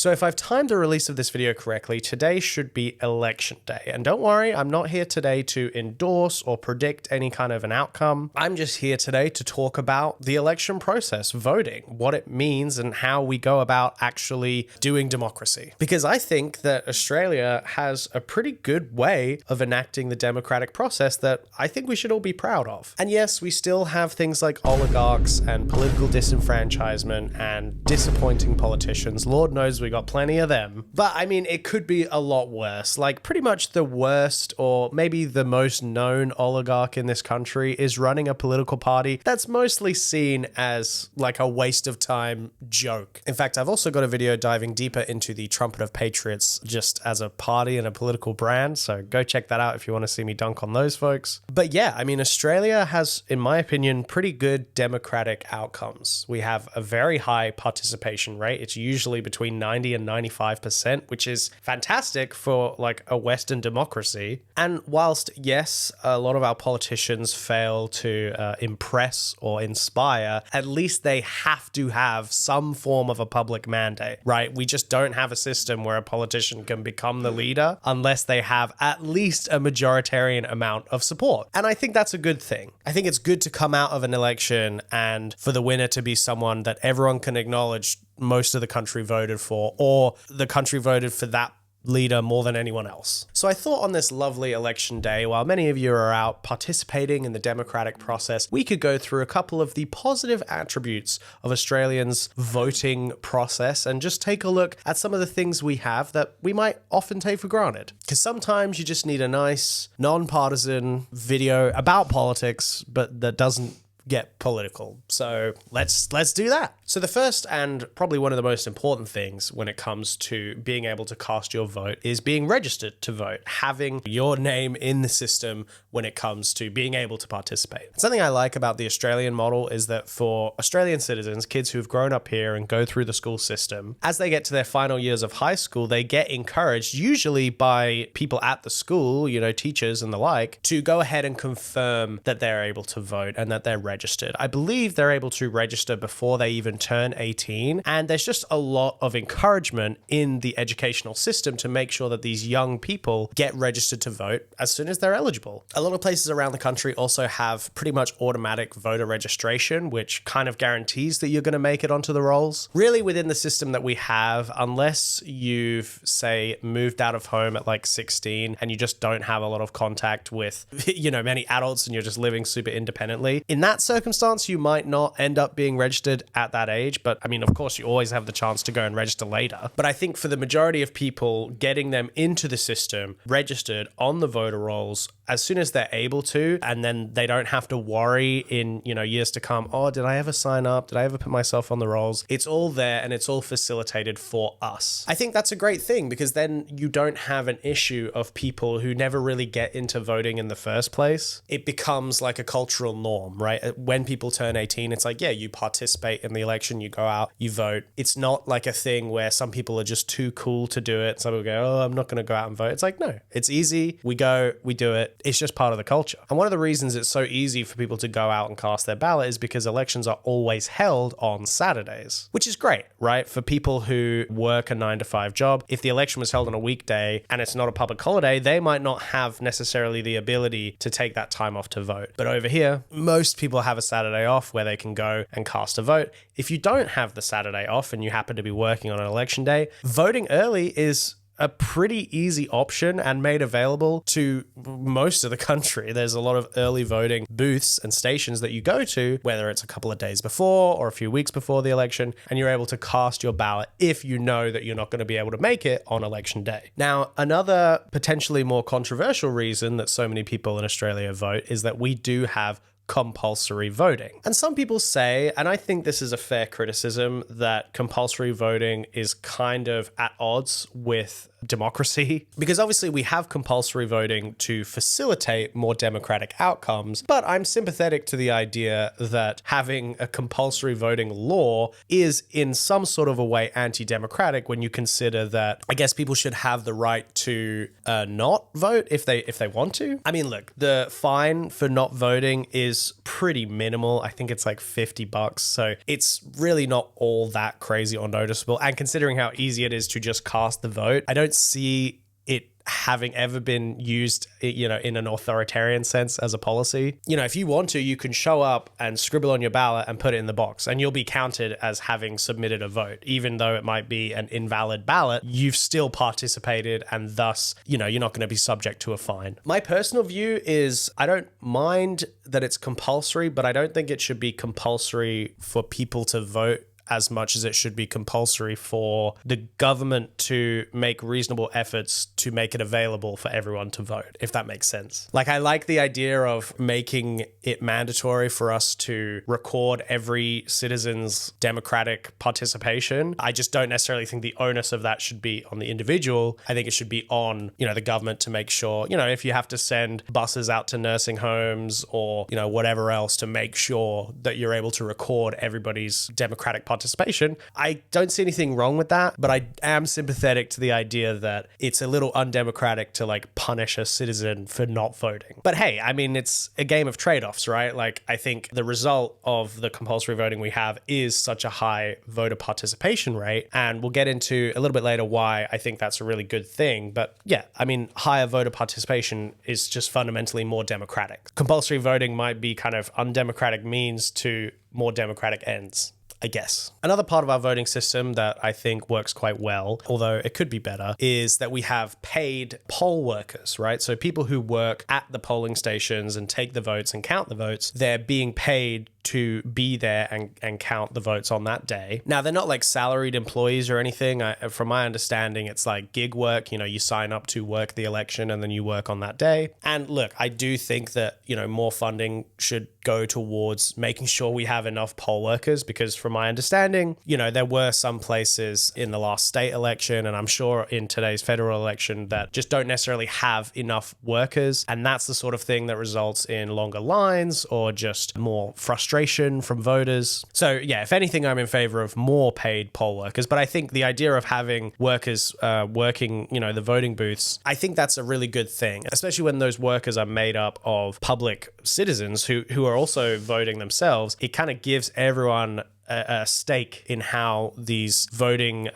So if I've timed the release of this video correctly, today should be election day. And don't worry, I'm not here today to endorse or predict any kind of an outcome. I'm just here today to talk about the election process, voting, what it means and how we go about actually doing democracy. Because I think that Australia has a pretty good way of enacting the democratic process that I think we should all be proud of. And yes, we still have things like oligarchs and political disenfranchisement and disappointing politicians. Lord knows we got plenty of them. But I mean, it could be a lot worse. Like pretty much the worst or maybe the most known oligarch in this country is running a political party that's mostly seen as like a waste of time joke. In fact, I've also got a video diving deeper into the Trumpet of Patriots just as a party and a political brand. So go check that out if you want to see me dunk on those folks. But yeah, I mean, Australia has, in my opinion, pretty good democratic outcomes. We have a very high participation rate. It's usually between 90 and 95%, which is fantastic for like a Western democracy. And whilst, yes, a lot of our politicians fail to impress or inspire, at least they have to have some form of a public mandate, right? We just don't have a system where a politician can become the leader unless they have at least a majoritarian amount of support. And I think that's a good thing. I think it's good to come out of an election and for the winner to be someone that everyone can acknowledge most of the country voted for, or the country voted for that leader more than anyone else. So I thought on this lovely election day, while many of you are out participating in the democratic process, we could go through a couple of the positive attributes of Australians' voting process and just take a look at some of the things we have that we might often take for granted. Because sometimes you just need a nice, non-partisan video about politics, but that doesn't get political. So let's do that. So the first and probably one of the most important things when it comes to being able to cast your vote is being registered to vote, having your name in the system when it comes to being able to participate. Something I like about the Australian model is that for Australian citizens, kids who've grown up here and go through the school system, as they get to their final years of high school, they get encouraged, usually by people at the school, you know, teachers and the like, to go ahead and confirm that they're able to vote and that they're registered. I believe they're able to register before they even turn 18. And there's just a lot of encouragement in the educational system to make sure that these young people get registered to vote as soon as they're eligible. A lot of places around the country also have pretty much automatic voter registration, which kind of guarantees that you're going to make it onto the rolls. Really, within the system that we have, unless you've, say, moved out of home at like 16 and you just don't have a lot of contact with, you know, many adults and you're just living super independently, in that circumstance, you might not end up being registered at that age. But I mean, of course, you always have the chance to go and register later. But I think for the majority of people, getting them into the system, registered on the voter rolls as soon as they're able to, and then they don't have to worry in, you know, years to come, oh, did I ever sign up? Did I ever put myself on the rolls? It's all there and it's all facilitated for us. I think that's a great thing because then you don't have an issue of people who never really get into voting in the first place. It becomes like a cultural norm, right? When people turn 18, it's like, yeah, you participate in the election, you go out, you vote. It's not like a thing where some people are just too cool to do it. Some people go, oh, I'm not going to go out and vote. It's like, no, it's easy. We go, we do it. It's just part of the culture. And one of the reasons it's so easy for people to go out and cast their ballot is because elections are always held on Saturdays, which is great, right? For people who work a 9-to-5 job, if the election was held on a weekday and it's not a public holiday, they might not have necessarily the ability to take that time off to vote. But over here, most people have a Saturday off where they can go and cast a vote. If you don't have the Saturday off and you happen to be working on an election day, voting early is a pretty easy option and made available to most of the country. There's a lot of early voting booths and stations that you go to, whether it's a couple of days before or a few weeks before the election, and you're able to cast your ballot if you know that you're not going to be able to make it on election day. Now, another potentially more controversial reason that so many people in Australia vote is that we do have compulsory voting. And some people say, and I think this is a fair criticism, that compulsory voting is kind of at odds with democracy, because obviously we have compulsory voting to facilitate more democratic outcomes, but I'm sympathetic to the idea that having a compulsory voting law is in some sort of a way anti-democratic when you consider that I guess people should have the right to not vote if they want to. I mean, look, the fine for not voting is pretty minimal. I think it's like $50, so it's really not all that crazy or noticeable. And considering how easy it is to just cast the vote, I don't see it having ever been used, in an authoritarian sense as a policy. If you want to, you can show up and scribble on your ballot and put it in the box, and you'll be counted as having submitted a vote. Even though it might be an invalid ballot, you've still participated, and thus, you're not going to be subject to a fine. My personal view is I don't mind that it's compulsory, but I don't think it should be compulsory for people to vote as much as it should be compulsory for the government to make reasonable efforts to make it available for everyone to vote, if that makes sense. Like, I like the idea of making it mandatory for us to record every citizen's democratic participation. I just don't necessarily think the onus of that should be on the individual. I think it should be on, the government to make sure, if you have to send buses out to nursing homes or, whatever else, to make sure that you're able to record everybody's democratic participation. I don't see anything wrong with that, but I am sympathetic to the idea that it's a little undemocratic to punish a citizen for not voting. But hey, I mean, it's a game of trade-offs, right? I think the result of the compulsory voting we have is such a high voter participation rate, and we'll get into a little bit later why I think that's a really good thing. But yeah, I mean, higher voter participation is just fundamentally more democratic. Compulsory voting might be kind of undemocratic means to more democratic ends, I guess. Another part of our voting system that I think works quite well, although it could be better, is that we have paid poll workers, right? So people who work at the polling stations and take the votes and count the votes, they're being paid to be there and count the votes on that day. Now, they're not salaried employees or anything. From my understanding, it's gig work. You sign up to work the election and then you work on that day. And look, I do think that, more funding should go towards making sure we have enough poll workers, because from my understanding, there were some places in the last state election, and I'm sure in today's federal election, that just don't necessarily have enough workers. And that's the sort of thing that results in longer lines or just more frustration from voters. So yeah, if anything, I'm in favor of more paid poll workers. But I think the idea of having workers working, the voting booths, I think that's a really good thing, especially when those workers are made up of public citizens who are also voting themselves. It kind of gives everyone a stake in how these voting,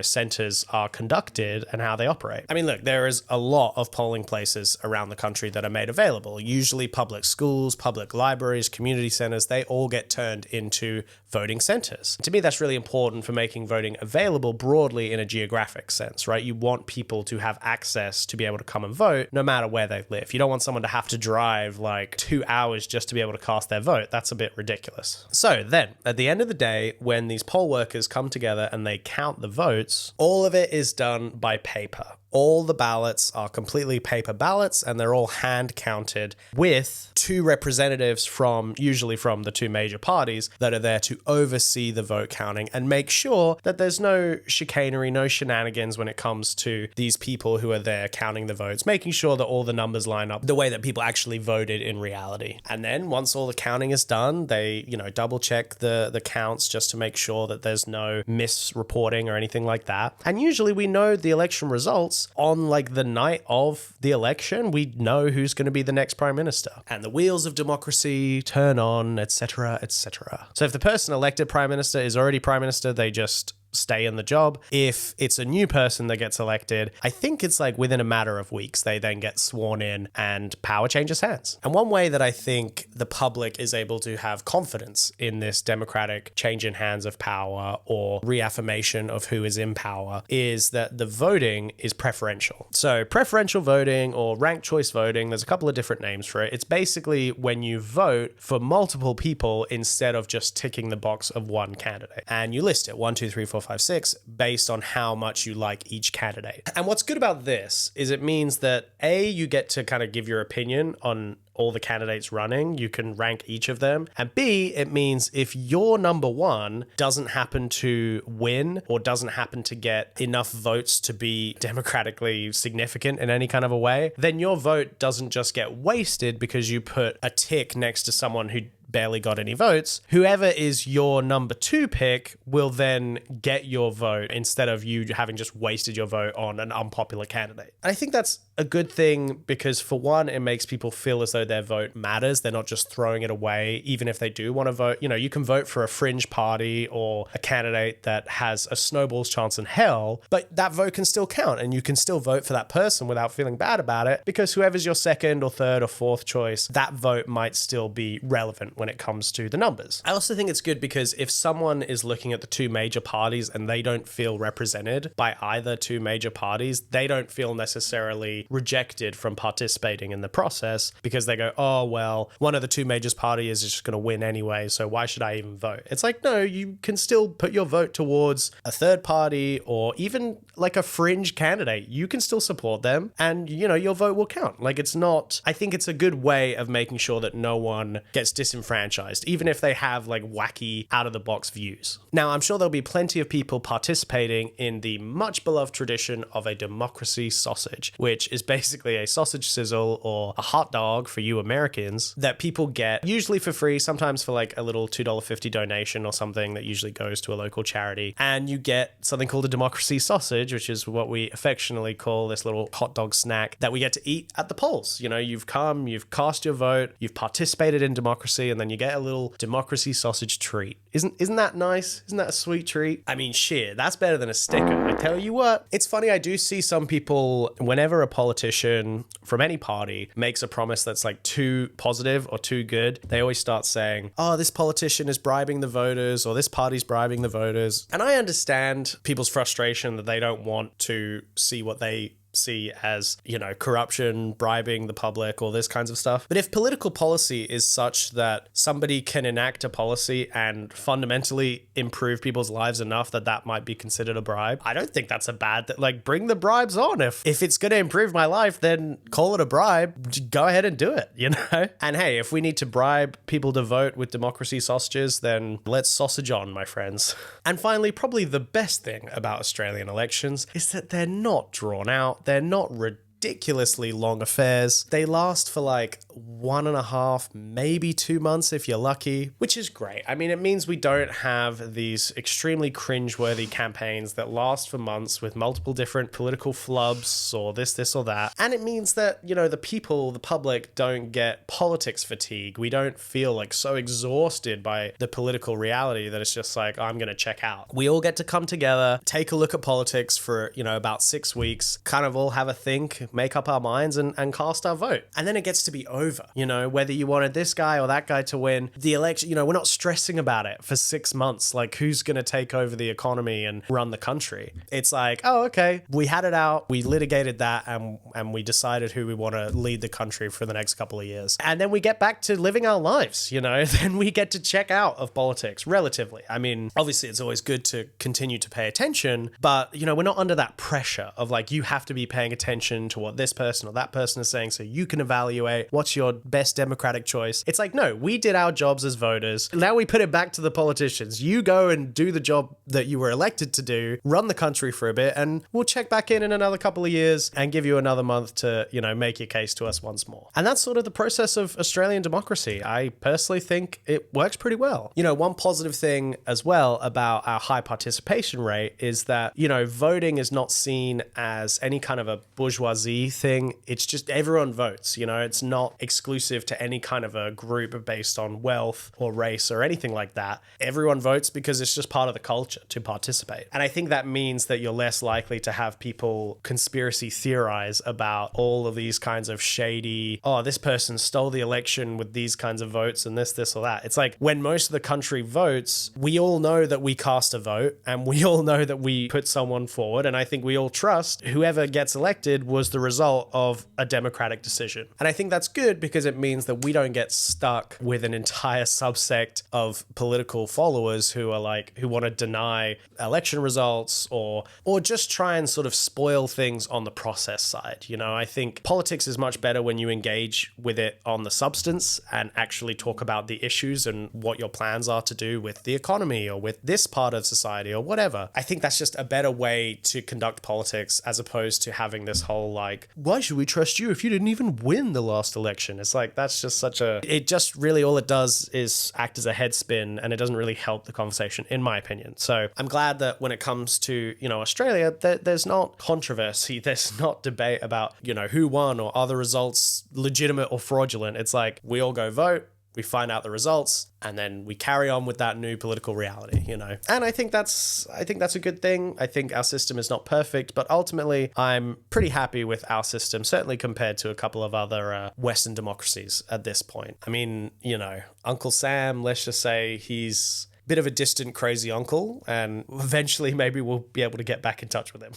centers are conducted and how they operate. I mean, look, there is a lot of polling places around the country that are made available. Usually public schools, public libraries, community centers, they all get turned into voting centers. To me, that's really important for making voting available broadly in a geographic sense, right? You want people to have access to be able to come and vote no matter where they live. You don't want someone to have to drive 2 hours just to be able to cast their vote. That's a bit ridiculous. So then, at the end of the day, when these poll workers come together and they count the votes, all of it is done by paper. All the ballots are completely paper ballots, and they're all hand counted with two representatives usually from the two major parties that are there to oversee the vote counting and make sure that there's no chicanery, no shenanigans when it comes to these people who are there counting the votes, making sure that all the numbers line up the way that people actually voted in reality. And then once all the counting is done, they, double check the counts just to make sure that there's no misreporting or anything like that. And usually we know the election results on the night of the election. We know who's going to be the next prime minister, and the wheels of democracy turn on, etc., etc. So if the person elected prime minister is already prime minister, they just stay in the job. If it's a new person that gets elected, I think it's within a matter of weeks, they then get sworn in and power changes hands. And one way that I think the public is able to have confidence in this democratic change in hands of power or reaffirmation of who is in power is that the voting is preferential. So preferential voting or ranked choice voting, there's a couple of different names for it. It's basically when you vote for multiple people instead of just ticking the box of one candidate. And you list it 1, 2, 3, 4, 5, 6 based on how much you like each candidate. And what's good about this is it means that A, you get to kind of give your opinion on all the candidates running. You can rank each of them. And B, it means if your number one doesn't happen to win or doesn't happen to get enough votes to be democratically significant in any kind of a way, then your vote doesn't just get wasted because you put a tick next to someone who barely got any votes. Whoever is your number two pick will then get your vote instead of you having just wasted your vote on an unpopular candidate. I think that's a good thing because, for one, it makes people feel as though their vote matters. They're not just throwing it away, even if they do want to vote. You know, you can vote for a fringe party or a candidate that has a snowball's chance in hell, but that vote can still count and you can still vote for that person without feeling bad about it, because whoever's your second or third or fourth choice, that vote might still be relevant when it comes to the numbers. I also think it's good because if someone is looking at the two major parties and they don't feel represented by either two major parties, they don't feel necessarily rejected from participating in the process because they go, oh, well, one of the two major parties is just going to win anyway, so why should I even vote? It's like, no, you can still put your vote towards a third party or even like a fringe candidate. You can still support them and, you know, your vote will count. Like, it's not, I think it's a good way of making sure that no one gets disenfranchised, even if they have like wacky out of the box views. Now, I'm sure there'll be plenty of people participating in the much beloved tradition of a democracy sausage, which is basically a sausage sizzle or a hot dog for you Americans that people get usually for free, sometimes for like a little $2.50 donation or something that usually goes to a local charity. And you get something called a democracy sausage, which is what we affectionately call this little hot dog snack that we get to eat at the polls. You know, you've come, you've cast your vote, you've participated in democracy, and then you get a little democracy sausage treat. Isn't that nice? Isn't that a sweet treat? I mean, shit, that's better than a sticker. I tell you what. It's funny, I do see some people, whenever a politician from any party makes a promise that's like too positive or too good, they always start saying, oh, this politician is bribing the voters or this party's bribing the voters. And I understand people's frustration that they don't want to see what they see as, you know, corruption, bribing the public, all this kinds of stuff. But if political policy is such that somebody can enact a policy and fundamentally improve people's lives enough that that might be considered a bribe, I don't think that's a bad thing. Like, bring the bribes on. If it's going to improve my life, then call it a bribe. Go ahead and do it, you know? And hey, if we need to bribe people to vote with democracy sausages, then let's sausage on, my friends. And finally, probably the best thing about Australian elections is that they're not drawn out. They're not ridiculously long affairs. They last for like 1.5, maybe 2 months if you're lucky, which is great. I mean, it means we don't have these extremely cringeworthy campaigns that last for months with multiple different political flubs or this or that. And it means that, you know, the people, the public, don't get politics fatigue. We don't feel like so exhausted by the political reality that it's just like, I'm going to check out. We all get to come together, take a look at politics for, you know, about 6 weeks, kind of all have a think, make up our minds and cast our vote. And then it gets to be over. You know, whether you wanted this guy or that guy to win the election, you know, we're not stressing about it for 6 months. Like, who's going to take over the economy and run the country? It's like, oh, okay, we had it out. We litigated that and we decided who we want to lead the country for the next couple of years. And then we get back to living our lives, you know, then we get to check out of politics relatively. I mean, obviously it's always good to continue to pay attention, but, you know, we're not under that pressure of like, you have to be paying attention to what this person or that person is saying so you can evaluate what's your best democratic choice. It's like, no, we did our jobs as voters. Now we put it back to the politicians. You go and do the job that you were elected to do, run the country for a bit, and we'll check back in another couple of years and give you another month to, you know, make your case to us once more. And that's sort of the process of Australian democracy. I personally think it works pretty well. You know, one positive thing as well about our high participation rate is that, you know, voting is not seen as any kind of a bourgeoisie thing. It's just everyone votes, you know, it's not exclusive to any kind of a group based on wealth or race or anything like that. Everyone votes because it's just part of the culture to participate. And I think that means that you're less likely to have people conspiracy theorize about all of these kinds of shady, oh, this person stole the election with these kinds of votes and this or that. It's like when most of the country votes, we all know that we cast a vote and we all know that we put someone forward. And I think we all trust whoever gets elected was the result of a democratic decision. And I think that's good because it means that we don't get stuck with an entire subsect of political followers who want to deny election results or just try and sort of spoil things on the process side. You know, I think politics is much better when you engage with it on the substance and actually talk about the issues and what your plans are to do with the economy or with this part of society or whatever. I think that's just a better way to conduct politics as opposed to having this whole like, why should we trust you if you didn't even win the last election? It's like, that's just it just really all it does is act as a head spin, and it doesn't really help the conversation, in my opinion. So I'm glad that when it comes to, you know, Australia, there's not controversy, there's not debate about, you know, who won or are the results legitimate or fraudulent. It's like, we all go vote, we find out the results, and then we carry on with that new political reality, you know? And I think that's a good thing. I think our system is not perfect, but ultimately I'm pretty happy with our system, certainly compared to a couple of other Western democracies at this point. I mean, you know, Uncle Sam, let's just say he's a bit of a distant, crazy uncle, and eventually maybe we'll be able to get back in touch with him.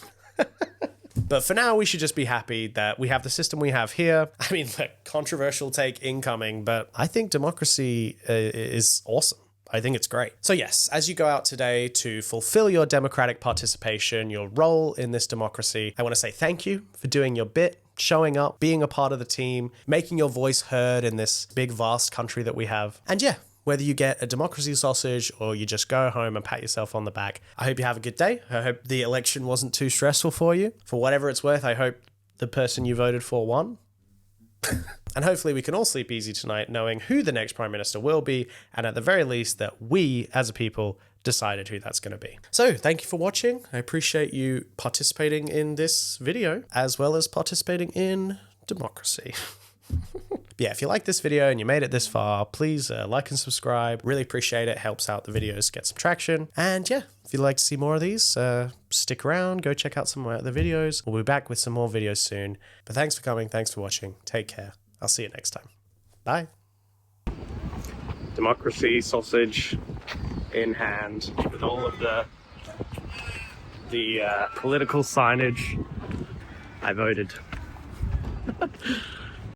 But for now, we should just be happy that we have the system we have here. I mean, the controversial take incoming, but I think democracy is awesome. I think it's great. So yes, as you go out today to fulfill your democratic participation, your role in this democracy, I want to say thank you for doing your bit, showing up, being a part of the team, making your voice heard in this big, vast country that we have. And yeah, whether you get a democracy sausage or you just go home and pat yourself on the back, I hope you have a good day. I hope the election wasn't too stressful for you. For whatever it's worth, I hope the person you voted for won. And hopefully we can all sleep easy tonight knowing who the next Prime Minister will be, and at the very least that we as a people decided who that's going to be. So thank you for watching. I appreciate you participating in this video as well as participating in democracy. Yeah, if you like this video and you made it this far, please like and subscribe. Really appreciate it. Helps out the videos get some traction. And yeah, if you'd like to see more of these, stick around, go check out some of my other videos. We'll be back with some more videos soon. But thanks for coming. Thanks for watching. Take care. I'll see you next time. Bye. Democracy sausage in hand with all of the political signage. I voted.